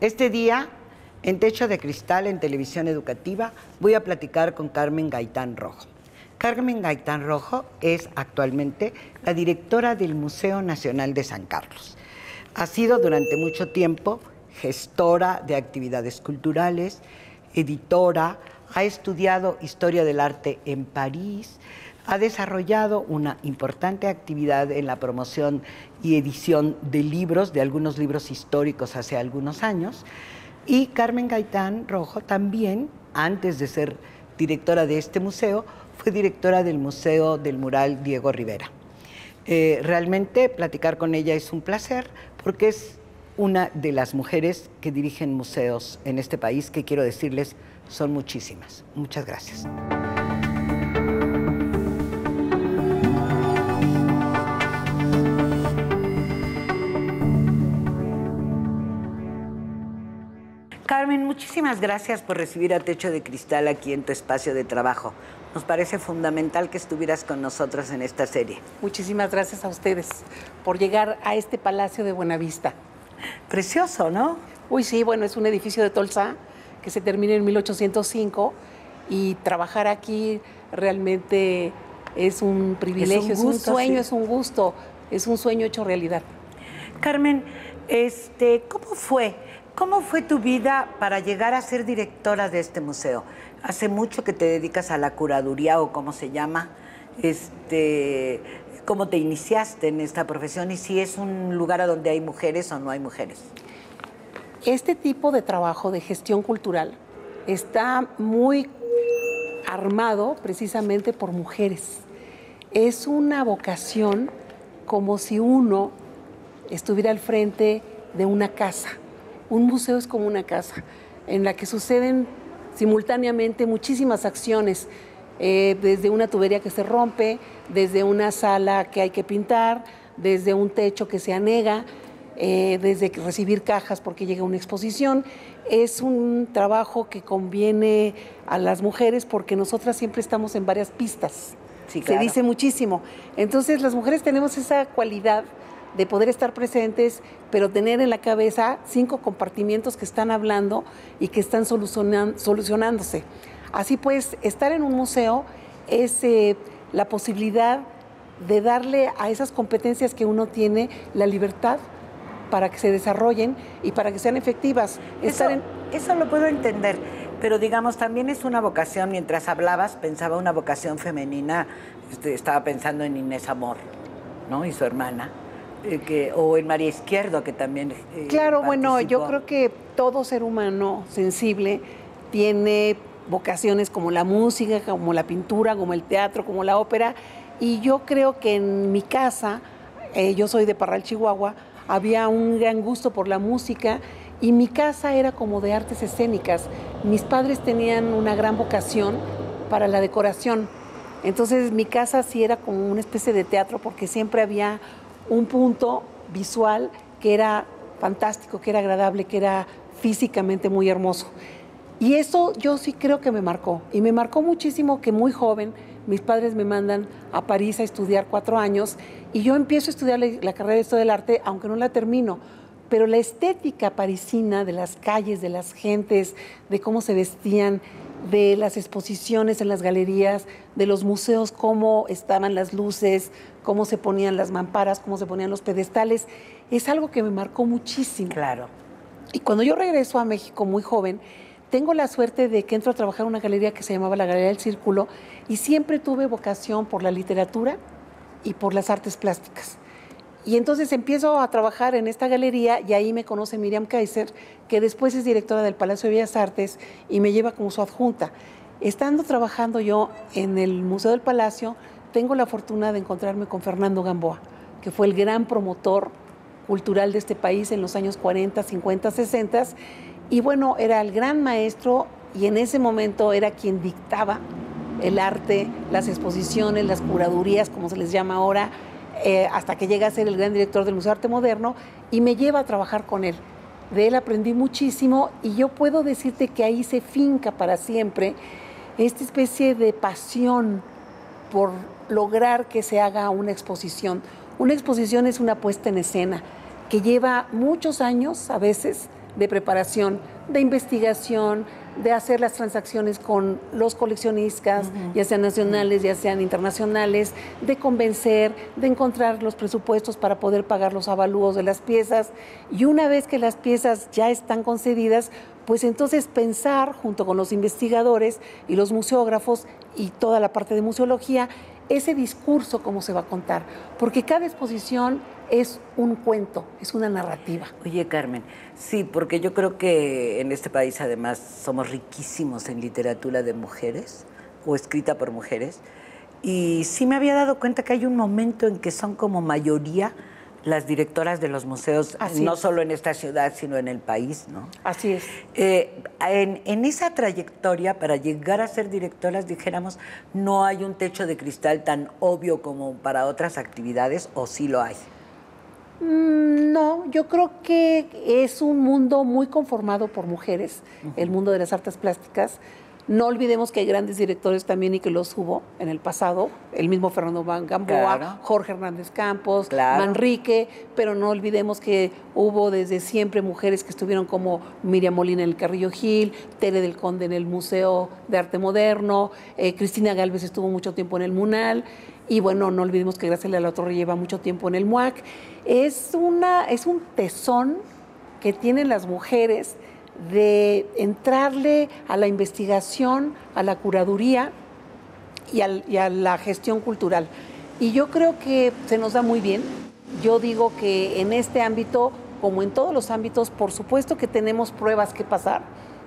Este día, en Techo de Cristal, en Televisión Educativa, voy a platicar con Carmen Gaitán Rojo. Carmen Gaitán Rojo es actualmente la directora del Museo Nacional de San Carlos. Ha sido durante mucho tiempo gestora de actividades culturales, editora, ha estudiado Historia del Arte en París, ha desarrollado una importante actividad en la promoción y edición de libros, de algunos libros históricos hace algunos años. Y Carmen Gaitán Rojo también, antes de ser directora de este museo, fue directora del Museo del Mural Diego Rivera. Realmente platicar con ella es un placer porque es una de las mujeres que dirigen museos en este país, que quiero decirles, son muchísimas. Muchas gracias. Carmen, muchísimas gracias por recibir a Techo de Cristal aquí en tu espacio de trabajo. Nos parece fundamental que estuvieras con nosotros en esta serie. Muchísimas gracias a ustedes por llegar a este Palacio de Buenavista. Precioso, ¿no? Uy, sí, bueno, es un edificio de Tolsá que se termina en 1805 y trabajar aquí realmente es un privilegio, es un sueño, sí. Es un gusto, es un sueño hecho realidad. Carmen, ¿cómo fue tu vida para llegar a ser directora de este museo? Hace mucho que te dedicas a la curaduría o cómo se llama, ¿cómo te iniciaste en esta profesión y si es un lugar a donde hay mujeres o no hay mujeres? Este tipo de trabajo de gestión cultural está muy armado precisamente por mujeres. Es una vocación como si uno estuviera al frente de una casa. Un museo es como una casa en la que suceden simultáneamente muchísimas acciones, desde una tubería que se rompe, desde una sala que hay que pintar, desde un techo que se anega, desde recibir cajas porque llega una exposición. Es un trabajo que conviene a las mujeres porque nosotras siempre estamos en varias pistas. Sí, claro. Se dice muchísimo. Entonces las mujeres tenemos esa cualidad de poder estar presentes, pero tener en la cabeza 5 compartimientos que están hablando y que están solucionándose. Así pues, estar en un museo es la posibilidad de darle a esas competencias que uno tiene la libertad para que se desarrollen y para que sean efectivas. Eso lo puedo entender, pero digamos, también es una vocación. Mientras hablabas, pensaba una vocación femenina, estaba pensando en Inés Amor, ¿no? Y su hermana. O en María Izquierdo, que también claro, participó. Bueno, yo creo que todo ser humano sensible tiene vocaciones como la música, como la pintura, como el teatro, como la ópera, y yo creo que en mi casa, yo soy de Parral, Chihuahua, había un gran gusto por la música y mi casa era como de artes escénicas. Mis padres tenían una gran vocación para la decoración, entonces mi casa sí era como una especie de teatro porque siempre había un punto visual que era fantástico, que era agradable, que era físicamente muy hermoso. Y eso yo sí creo que me marcó. Y me marcó muchísimo que muy joven mis padres me mandan a París a estudiar 4 años y yo empiezo a estudiar la carrera de Historia del Arte, aunque no la termino. Pero la estética parisina de las calles, de las gentes, de cómo se vestían, de las exposiciones en las galerías, de los museos, cómo estaban las luces, cómo se ponían las mamparas, cómo se ponían los pedestales, es algo que me marcó muchísimo. Claro. Y cuando yo regreso a México muy joven, tengo la suerte de que entro a trabajar en una galería que se llamaba la Galería del Círculo y siempre tuve vocación por la literatura y por las artes plásticas. Y entonces empiezo a trabajar en esta galería y ahí me conoce Miriam Kaiser, que después es directora del Palacio de Bellas Artes y me lleva como su adjunta. Estando trabajando yo en el Museo del Palacio, tengo la fortuna de encontrarme con Fernando Gamboa, que fue el gran promotor cultural de este país en los años 40, 50, 60. Y bueno, era el gran maestro y en ese momento era quien dictaba el arte, las exposiciones, las curadurías, como se les llama ahora, hasta que llega a ser el gran director del Museo de Arte Moderno y me lleva a trabajar con él. De él aprendí muchísimo y yo puedo decirte que ahí se finca para siempre esta especie de pasión por lograr que se haga una exposición. Una exposición es una puesta en escena que lleva muchos años a veces de preparación, de investigación, de hacer las transacciones con los coleccionistas, ya sean nacionales, ya sean internacionales, de convencer, de encontrar los presupuestos para poder pagar los avalúos de las piezas. Y una vez que las piezas ya están concedidas, pues entonces pensar junto con los investigadores y los museógrafos y toda la parte de museología, ese discurso cómo se va a contar, porque cada exposición es un cuento, es una narrativa. Oye, Carmen, sí, porque yo creo que en este país además somos riquísimos en literatura de mujeres o escrita por mujeres, y sí me había dado cuenta que hay un momento en que son como mayoría las directoras de los museos, no solo en esta ciudad, sino en el país, ¿no? Así es. En esa trayectoria, para llegar a ser directoras, dijéramos, no hay un techo de cristal tan obvio como para otras actividades, ¿o sí lo hay? No, yo creo que es un mundo muy conformado por mujeres, el mundo de las artes plásticas. No olvidemos que hay grandes directores también y que los hubo en el pasado, el mismo Fernando Van Gamboa, Jorge Hernández Campos, Manrique, pero no olvidemos que hubo desde siempre mujeres que estuvieron como Miriam Molina en el Carrillo Gil, Tere del Conde en el Museo de Arte Moderno, Cristina Gálvez estuvo mucho tiempo en el MUNAL, y bueno, no olvidemos que Graciela Latorre lleva mucho tiempo en el MUAC. Es un tesón que tienen las mujeres de entrarle a la investigación, a la curaduría y a la gestión cultural. Y yo creo que se nos da muy bien. Yo digo que en este ámbito, como en todos los ámbitos, por supuesto que tenemos pruebas que pasar,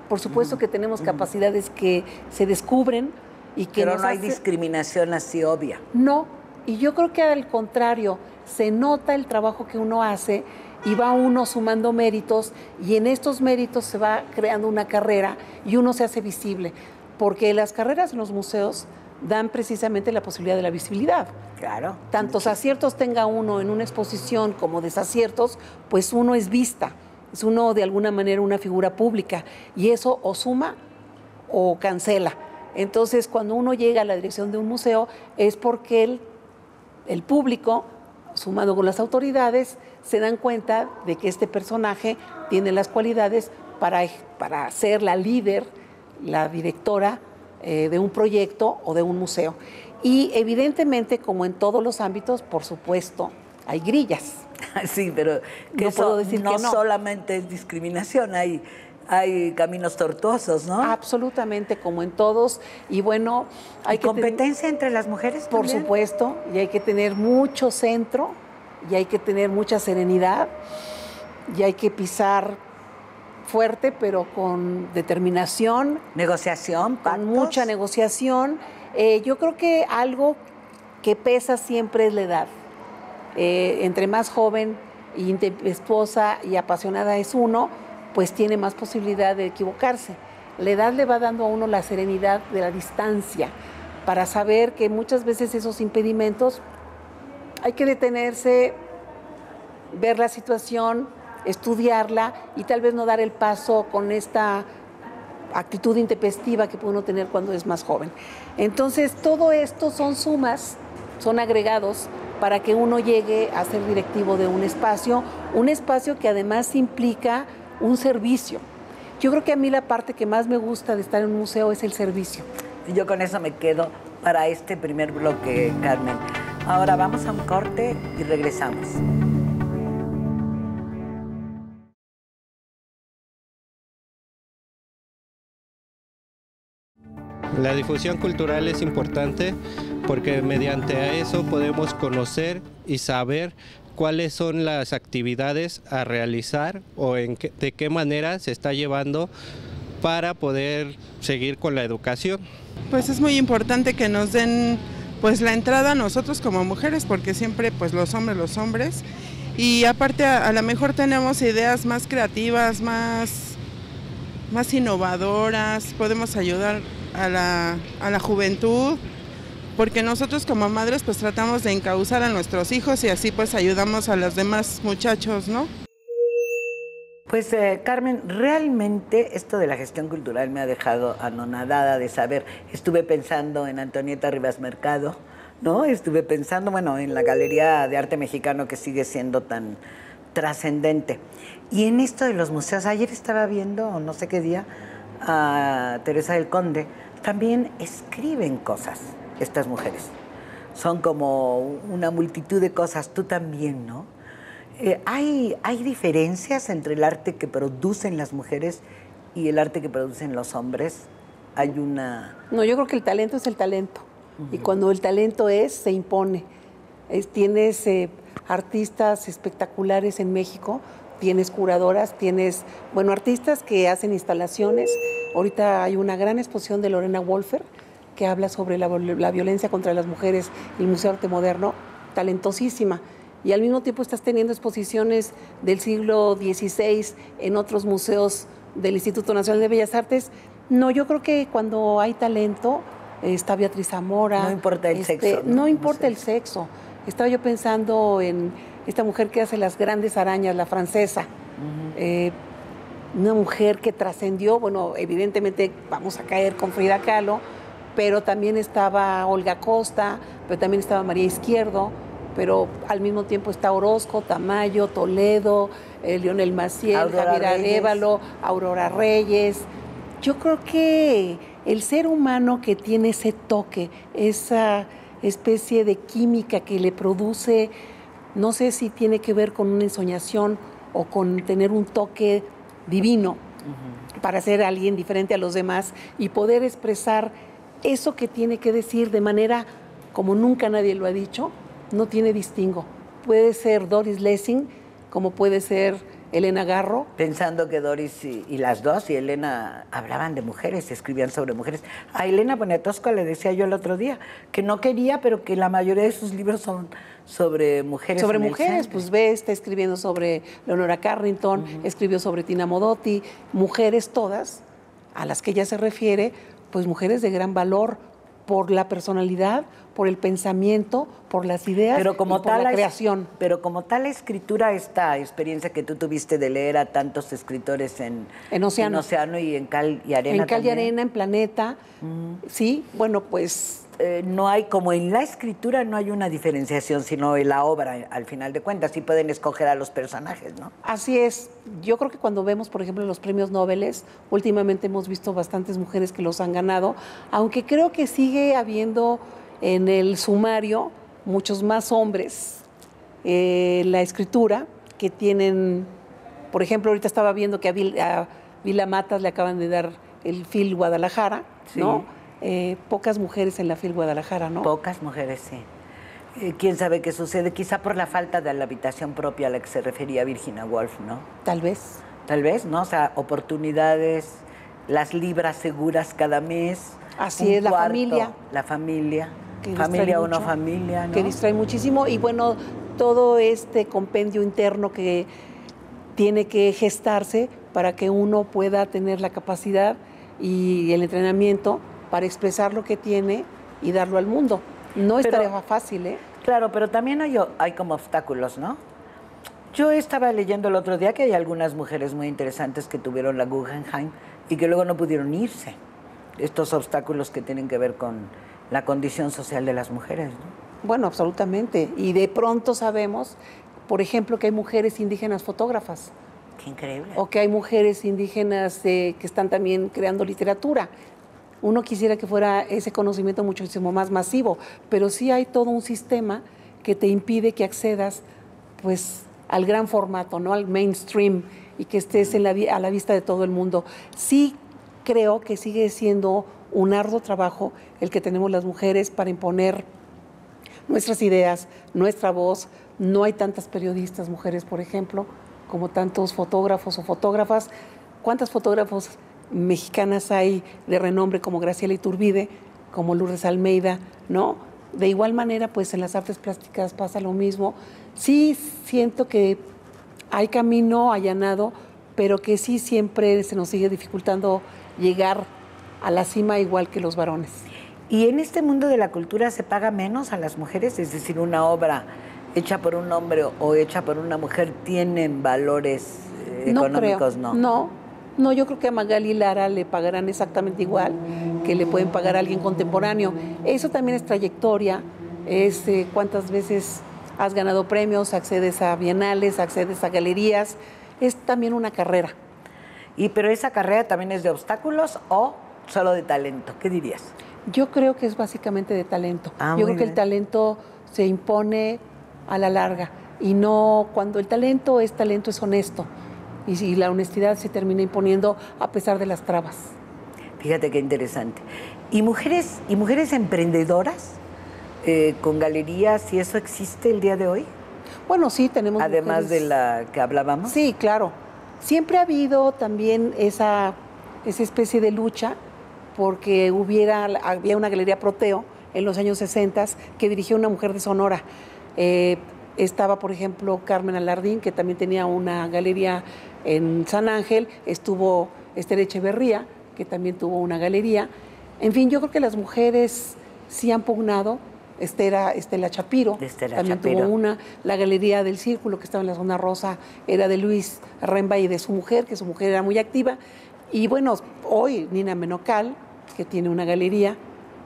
por supuesto que tenemos capacidades que se descubren y que pero no hay discriminación así obvia. No, y yo creo que al contrario, se nota el trabajo que uno hace y va uno sumando méritos, y en estos méritos se va creando una carrera y uno se hace visible, porque las carreras en los museos dan precisamente la posibilidad de la visibilidad. Claro. Tantos aciertos tenga uno en una exposición como desaciertos, pues uno es vista, es uno de alguna manera una figura pública, y eso o suma o cancela. Entonces, cuando uno llega a la dirección de un museo, es porque el público, sumado con las autoridades, se dan cuenta de que este personaje tiene las cualidades para ser la líder, la directora de un proyecto o de un museo. Y evidentemente, como en todos los ámbitos, por supuesto, hay grillas. Sí, pero que no eso puedo decir no que no. Solamente es discriminación, hay caminos tortuosos, ¿no? Absolutamente, como en todos. Y bueno, hay competencia entre las mujeres por también. Supuesto, y hay que tener mucho centro, y hay que tener mucha serenidad, y hay que pisar fuerte, pero con determinación. Negociación, pactos. Con mucha negociación. Yo creo que algo que pesa siempre es la edad. Entre más joven y impetuosa y apasionada es uno, pues tiene más posibilidad de equivocarse. La edad le va dando a uno la serenidad de la distancia para saber que muchas veces esos impedimentos hay que detenerse, ver la situación, estudiarla y tal vez no dar el paso con esta actitud intempestiva que puede uno tener cuando es más joven. Entonces, todo esto son sumas, son agregados para que uno llegue a ser directivo de un espacio que además implica un servicio. Yo creo que a mí la parte que más me gusta de estar en un museo es el servicio. Y yo con eso me quedo para este primer bloque, Carmen. Ahora vamos a un corte y regresamos. La difusión cultural es importante porque mediante eso podemos conocer y saber cuáles son las actividades a realizar o de qué manera se está llevando para poder seguir con la educación. Pues es muy importante que nos den pues la entrada a nosotros como mujeres, porque siempre pues los hombres, y aparte a lo mejor tenemos ideas más creativas, más innovadoras, podemos ayudar a la juventud, porque nosotros como madres pues tratamos de encauzar a nuestros hijos y así pues ayudamos a los demás muchachos, ¿no? Pues Carmen, realmente esto de la gestión cultural me ha dejado anonadada de saber. Estuve pensando en Antonieta Rivas Mercado, ¿no? Estuve pensando, bueno, en la Galería de Arte Mexicano, que sigue siendo tan trascendente. Y en esto de los museos, ayer estaba viendo, no sé qué día, a Teresa del Conde, también escriben cosas estas mujeres. Son como una multitud de cosas, tú también, ¿no? ¿Hay diferencias entre el arte que producen las mujeres y el arte que producen los hombres? Hay una... No, yo creo que el talento es el talento. Y cuando el talento se impone. Tienes artistas espectaculares en México, tienes curadoras, tienes, bueno, artistas que hacen instalaciones. Ahorita hay una gran exposición de Lorena Wolfer que habla sobre la violencia contra las mujeres en el Museo de Arte Moderno, talentosísima. Y al mismo tiempo estás teniendo exposiciones del siglo XVI en otros museos del Instituto Nacional de Bellas Artes. No, yo creo que cuando hay talento, está Beatriz Zamora. No importa el sexo. No importa el sexo. Estaba yo pensando en esta mujer que hace las grandes arañas, la francesa. Una mujer que trascendió, bueno, evidentemente vamos a caer con Frida Kahlo, pero también estaba Olga Costa, pero también estaba María Izquierdo, pero al mismo tiempo está Orozco, Tamayo, Toledo, Lionel Maciel, Javier Arévalo, Aurora Reyes. Yo creo que el ser humano que tiene ese toque, esa especie de química que le produce, no sé si tiene que ver con una ensoñación o con tener un toque divino para ser alguien diferente a los demás y poder expresar eso que tiene que decir de manera como nunca nadie lo ha dicho, no tiene distingo. Puede ser Doris Lessing, como puede ser Elena Garro. Pensando que Doris y las dos y Elena hablaban de mujeres, escribían sobre mujeres. A Elena Poniatowska le decía yo el otro día que no quería, pero que la mayoría de sus libros son sobre mujeres. Sobre mujeres, pues está escribiendo sobre Leonora Carrington, escribió sobre Tina Modotti, mujeres todas a las que ella se refiere, pues mujeres de gran valor por la personalidad, por el pensamiento, por las ideas y por la creación. Pero como tal escritura, esta experiencia que tú tuviste de leer a tantos escritores en Océano y en Cal y Arena. En Cal y Arena, en Planeta, sí, bueno, pues... no hay, como en la escritura, no hay una diferenciación, sino en la obra, al final de cuentas, sí pueden escoger a los personajes, ¿no? Así es. Yo creo que cuando vemos, por ejemplo, los premios Nobel, últimamente hemos visto bastantes mujeres que los han ganado, aunque creo que sigue habiendo en el sumario muchos más hombres la escritura que tienen, por ejemplo, ahorita estaba viendo que a Vila Matas le acaban de dar el FIL Guadalajara, sí. ¿no? Pocas mujeres en la FIL Guadalajara, ¿no? Pocas mujeres, sí. ¿Quién sabe qué sucede? Quizá por la falta de la habitación propia a la que se refería Virginia Woolf, ¿no? Tal vez. Tal vez, ¿no? O sea, oportunidades, las libras seguras cada mes. Así es, la familia. La familia. Familia o no familia, ¿no? Que distrae muchísimo. Y bueno, todo este compendio interno que tiene que gestarse para que uno pueda tener la capacidad y el entrenamiento para expresar lo que tiene y darlo al mundo. No es tarea fácil, ¿eh? Claro, pero también hay como obstáculos, ¿no? Yo estaba leyendo el otro día que hay algunas mujeres muy interesantes que tuvieron la Guggenheim y que luego no pudieron irse. Estos obstáculos que tienen que ver con la condición social de las mujeres, ¿no? Bueno, absolutamente. Y de pronto sabemos, por ejemplo, que hay mujeres indígenas fotógrafas. Qué increíble. O que hay mujeres indígenas que están también creando literatura. Uno quisiera que fuera ese conocimiento muchísimo más masivo, pero sí hay todo un sistema que te impide que accedas pues, al gran formato, ¿no? Al mainstream, y que estés a la vista de todo el mundo. Sí creo que sigue siendo un arduo trabajo el que tenemos las mujeres para imponer nuestras ideas, nuestra voz. No hay tantas periodistas mujeres, por ejemplo, como tantos fotógrafos o fotógrafas. ¿Cuántas fotógrafos mexicanas hay de renombre como Graciela Iturbide, como Lourdes Almeida, ¿no? De igual manera, pues en las artes plásticas pasa lo mismo. Sí siento que hay camino allanado, pero que sí siempre se nos sigue dificultando llegar a la cima igual que los varones. ¿Y en este mundo de la cultura se paga menos a las mujeres? Es decir, una obra hecha por un hombre o hecha por una mujer tienen valores económicos, ¿no? No, yo creo que a Magali Lara le pagarán exactamente igual que le pueden pagar a alguien contemporáneo. Eso también es trayectoria, es cuántas veces has ganado premios, accedes a bienales, accedes a galerías. Es también una carrera. Pero esa carrera también es de obstáculos o solo de talento, ¿qué dirías? Yo creo que es básicamente de talento. Ah, Yo muy creo que el bien. talento se impone a la larga y no cuando el talento es honesto y si la honestidad se termina imponiendo a pesar de las trabas. Fíjate qué interesante. ¿Y mujeres emprendedoras con galerías y eso existe el día de hoy? Bueno, sí, tenemos Además mujeres. de la que hablábamos. Sí, claro. Siempre ha habido también esa especie de lucha porque había una galería Proteo en los años 60 que dirigió una mujer de Sonora. Estaba, por ejemplo, Carmen Alardín, que también tenía una galería en San Ángel. Estuvo Esther Echeverría, que también tuvo una galería. En fin, yo creo que las mujeres sí han pugnado. Estela Chapiro también tuvo una. La Galería del Círculo, que estaba en la zona rosa, era de Luis Remba y de su mujer, que su mujer era muy activa. Y bueno, hoy Nina Menocal, que tiene una galería.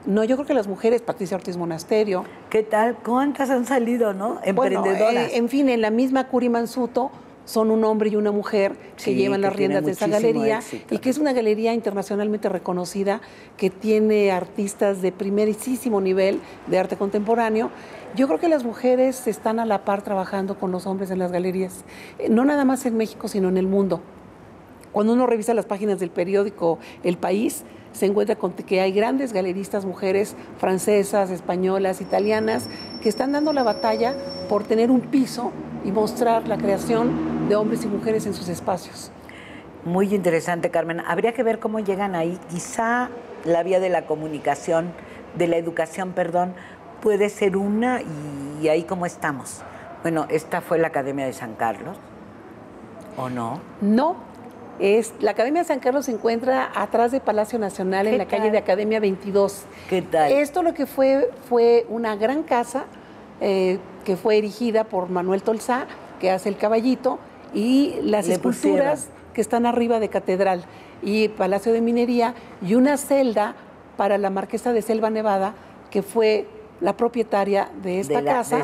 No, yo creo que las mujeres, Patricia Ortiz Monasterio. ¿Qué tal? ¿Cuántas han salido, no? Emprendedoras. Bueno, en fin, en la misma Curi Mansuto son un hombre y una mujer que llevan las riendas de esa galería éxito, y que es una galería internacionalmente reconocida, que tiene artistas de primerísimo nivel de arte contemporáneo. Yo creo que las mujeres están a la par trabajando con los hombres en las galerías, no nada más en México, sino en el mundo. Cuando uno revisa las páginas del periódico El País, se encuentra con que hay grandes galeristas mujeres francesas, españolas, italianas, que están dando la batalla por tener un piso y mostrar la creación de hombres y mujeres en sus espacios. Muy interesante, Carmen. Habría que ver cómo llegan ahí. Quizá la vía de la comunicación, de la educación, perdón, puede ser una y ahí cómo estamos. Bueno, esta fue la Academia de San Carlos, ¿o no? No. La Academia de San Carlos se encuentra atrás de Palacio Nacional, en la calle de Academia 22. ¿Qué tal? Esto lo que fue una gran casa que fue erigida por Manuel Tolsá, que hace el caballito, y las esculturas que están arriba de Catedral y Palacio de Minería, y una celda para la Marquesa de Selva Nevada, que fue la propietaria de esta casa.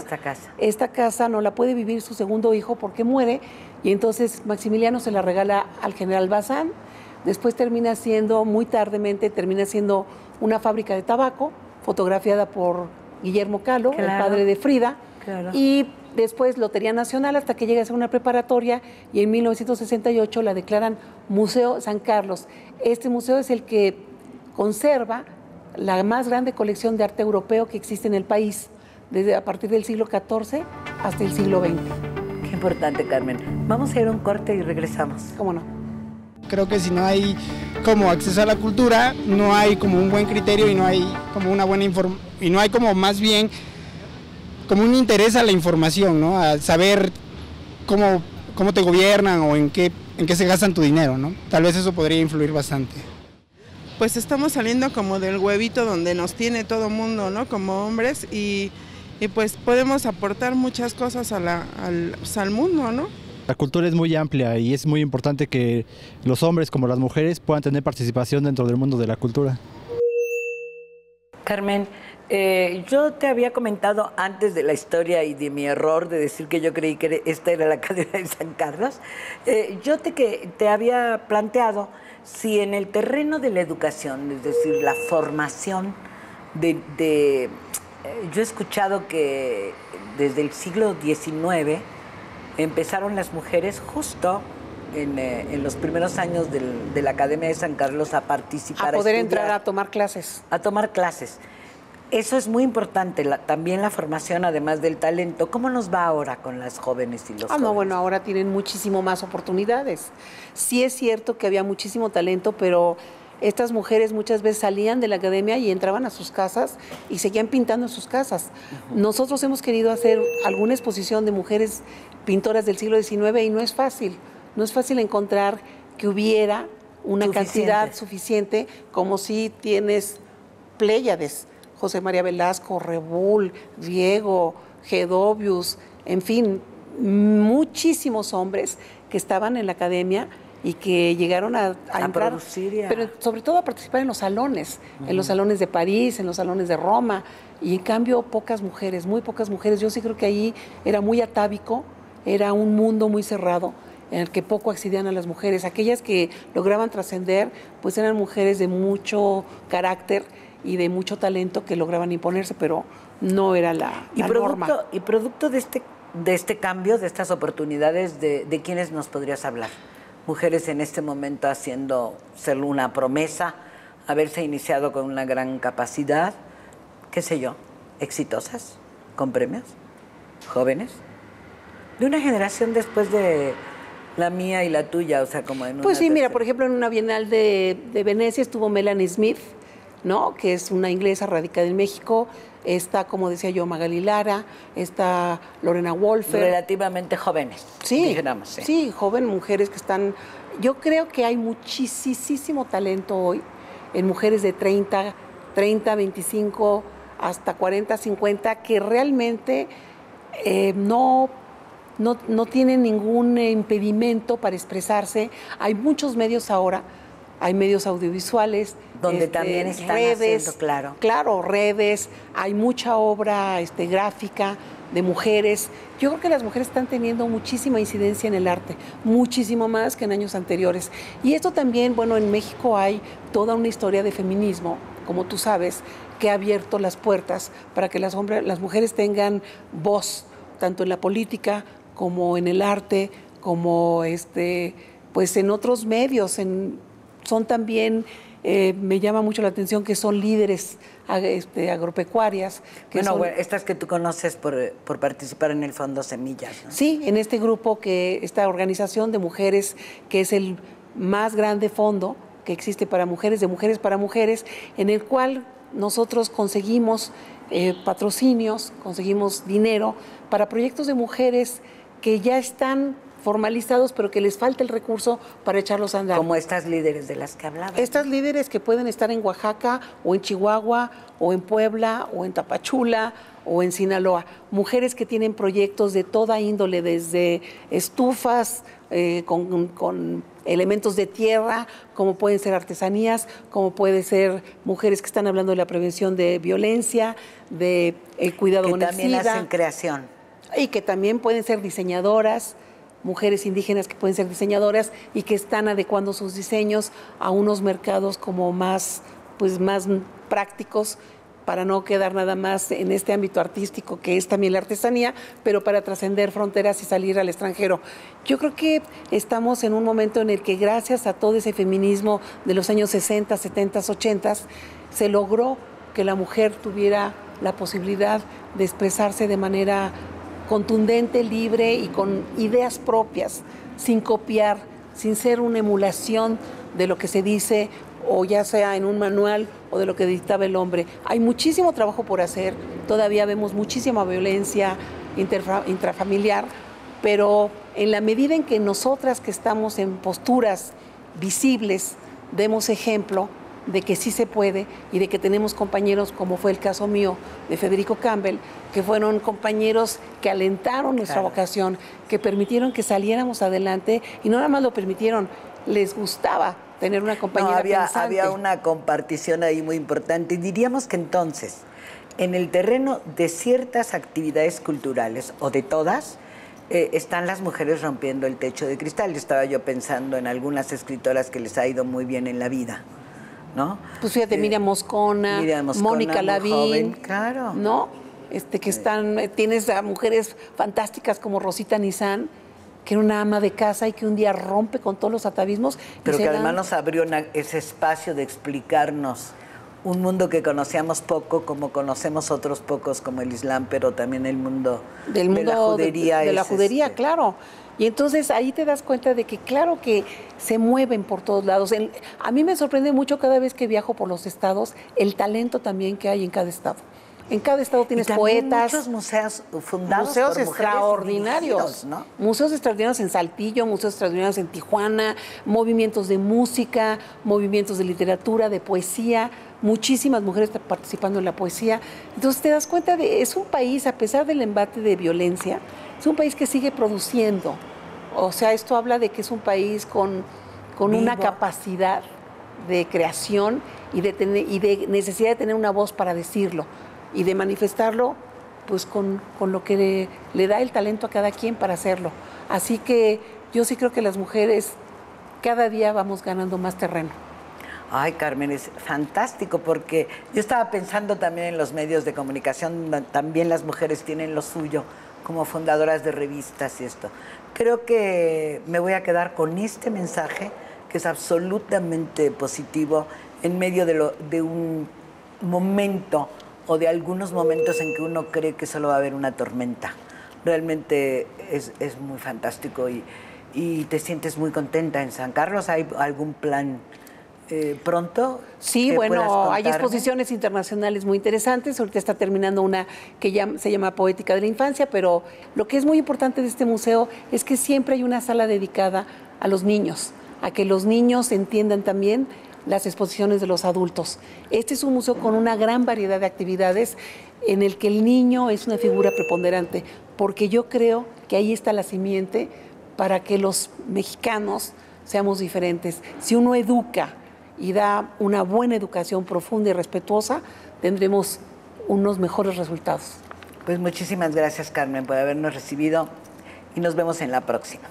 Esta casa no la puede vivir su segundo hijo porque muere, y entonces Maximiliano se la regala al general Bazán. Después termina siendo, muy tardemente, una fábrica de tabaco, fotografiada por Guillermo Kahlo, el padre de Frida. Claro. Y después Lotería Nacional, hasta que llega a ser una preparatoria, y en 1968 la declaran Museo San Carlos. Este museo es el que conserva la más grande colección de arte europeo que existe en el país, a partir del siglo XIV hasta el siglo XX. Qué importante, Carmen. Vamos a ir a un corte y regresamos. ¿Cómo no? Creo que si no hay como acceso a la cultura, no hay como un buen criterio y no hay como una buena información, y no hay como más bien como un interés a la información, ¿no? A saber cómo te gobiernan o en qué se gastan tu dinero, ¿no? Tal vez eso podría influir bastante. Pues estamos saliendo como del huevito donde nos tiene todo mundo, ¿no? Como hombres y pues podemos aportar muchas cosas al mundo, ¿no? La cultura es muy amplia y es muy importante que los hombres como las mujeres puedan tener participación dentro del mundo de la cultura. Carmen, yo te había comentado antes de la historia y de mi error de decir que yo creí que esta era la Academia de San Carlos. Yo te había planteado si en el terreno de la educación, es decir, la formación yo he escuchado que desde el siglo XIX empezaron las mujeres justo en los primeros años de la Academia de San Carlos a participar, a poder entrar a tomar clases. A tomar clases. Eso es muy importante, también la formación, además del talento. ¿Cómo nos va ahora con las jóvenes y los jóvenes? No, bueno, ahora tienen muchísimo más oportunidades. Sí es cierto que había muchísimo talento, pero estas mujeres muchas veces salían de la academia y entraban a sus casas y seguían pintando en sus casas. Nosotros hemos querido hacer alguna exposición de mujeres pintoras del siglo XIX y no es fácil. No es fácil encontrar que hubiera una cantidad suficiente, como si tienes pléyades. José María Velasco, Rebull, Diego, Gedovius, en fin, muchísimos hombres que estaban en la academia y que llegaron a entrar, producir pero sobre todo a participar en los salones, en los salones de París, en los salones de Roma, y en cambio pocas mujeres, muy pocas mujeres. Yo sí creo que ahí era muy atávico, era un mundo muy cerrado, en el que poco accedían a las mujeres. Aquellas que lograban trascender, pues eran mujeres de mucho carácter y de mucho talento que lograban imponerse, pero no era la norma. Y producto de este cambio, de estas oportunidades, ¿de quiénes nos podrías hablar? Mujeres en este momento haciendo ser una promesa, haberse iniciado con una gran capacidad, qué sé yo, exitosas, con premios, jóvenes, de una generación después de la mía y la tuya, o sea, como en una Pues sí, mira, tercera. por ejemplo, en una Bienal de Venecia estuvo Melanie Smith, ¿no? Que es una inglesa radicada en México. Está, como decía yo, Magali Lara, está Lorena Wolfer. Relativamente jóvenes, Sí, dijéramos. sí, joven, mujeres que están... Yo creo que hay muchísimo talento hoy en mujeres de 30, 25, hasta 40, 50, que realmente no tienen ningún impedimento para expresarse. Hay muchos medios ahora, hay medios audiovisuales, Donde también están redes, haciendo, claro. Redes, hay mucha obra gráfica de mujeres. Yo creo que las mujeres están teniendo muchísima incidencia en el arte, muchísimo más que en años anteriores. Y esto también, bueno, en México hay toda una historia de feminismo, como tú sabes, que ha abierto las puertas para que las mujeres tengan voz, tanto en la política como en el arte, como pues en otros medios. Son también, me llama mucho la atención que son líderes agropecuarias. Bueno, estas que tú conoces por participar en el Fondo Semillas, ¿no? Sí, en este grupo, esta organización de mujeres, que es el más grande fondo que existe para mujeres, de mujeres para mujeres, en el cual nosotros conseguimos patrocinios, conseguimos dinero para proyectos de mujeres que ya están formalizados, pero que les falta el recurso para echarlos a andar. Como estas líderes de las que hablaba. Estas líderes que pueden estar en Oaxaca, o en Chihuahua, o en Puebla, o en Tapachula, o en Sinaloa. Mujeres que tienen proyectos de toda índole, desde estufas con elementos de tierra, como pueden ser artesanías, como pueden ser mujeres que están hablando de la prevención de violencia, de el cuidado con el SIDA. Que también hacen creación. Y que también pueden ser diseñadoras, mujeres indígenas que pueden ser diseñadoras y que están adecuando sus diseños a unos mercados como más prácticos, para no quedar nada más en este ámbito artístico que es también la artesanía, pero para trascender fronteras y salir al extranjero. Yo creo que estamos en un momento en el que, gracias a todo ese feminismo de los años 60, 70, 80, se logró que la mujer tuviera la posibilidad de expresarse de manera contundente, libre y con ideas propias, sin copiar, sin ser una emulación de lo que se dice, o ya sea en un manual o de lo que dictaba el hombre. Hay muchísimo trabajo por hacer, todavía vemos muchísima violencia intrafamiliar, pero en la medida en que nosotras, que estamos en posturas visibles, demos ejemplo de que sí se puede, y de que tenemos compañeros, como fue el caso mío de Federico Campbell, que fueron compañeros que alentaron nuestra vocación, que permitieron que saliéramos adelante, y no nada más lo permitieron, les gustaba tener una compañera pensante. Había una compartición ahí muy importante, y diríamos que entonces, en el terreno de ciertas actividades culturales, o de todas, están las mujeres rompiendo el techo de cristal. Estaba yo pensando en algunas escritoras que les ha ido muy bien en la vida, ¿no? Pues fíjate, Miriam Moscona, Mónica Lavín, claro, ¿no? Que están, tienes a mujeres fantásticas como Rosita Nizán, que era una ama de casa y que un día rompe con todos los atavismos. Pero que además nos abrió ese espacio de explicarnos un mundo que conocíamos poco, como conocemos otros pocos, como el Islam, pero también el mundo de la judería. De la judería, claro. Y entonces ahí te das cuenta de que claro que se mueven por todos lados. A mí me sorprende mucho cada vez que viajo por los estados el talento también que hay en cada estado. En cada estado tienes poetas. Muchos museos fundados museos por extraordinarios, ¿no? Museos extraordinarios en Saltillo, museos extraordinarios en Tijuana, movimientos de música, movimientos de literatura, de poesía, muchísimas mujeres participando en la poesía. Entonces te das cuenta es un país, a pesar del embate de violencia, es un país que sigue produciendo. O sea, esto habla de que es un país con con una Vivo. capacidad de creación y de necesidad de tener una voz para decirlo y de manifestarlo pues con lo que le da el talento a cada quien para hacerlo. Así que yo sí creo que las mujeres cada día vamos ganando más terreno. Ay, Carmen, es fantástico porque yo estaba pensando también en los medios de comunicación, también las mujeres tienen lo suyo como fundadoras de revistas y esto. Creo que me voy a quedar con este mensaje que es absolutamente positivo en medio de un momento o de algunos momentos en que uno cree que solo va a haber una tormenta. Realmente es muy fantástico y te sientes muy contenta en San Carlos. ¿Hay algún plan pronto? Sí, que puedas bueno, hay contarme? exposiciones internacionales muy interesantes. Ahorita está terminando una que se llama Poética de la Infancia, pero lo que es muy importante de este museo es que siempre hay una sala dedicada a los niños, a que los niños entiendan también las exposiciones de los adultos. Este es un museo con una gran variedad de actividades en el que el niño es una figura preponderante, porque yo creo que ahí está la simiente para que los mexicanos seamos diferentes. Si uno educa y da una buena educación profunda y respetuosa, tendremos unos mejores resultados. Pues muchísimas gracias, Carmen, por habernos recibido y nos vemos en la próxima.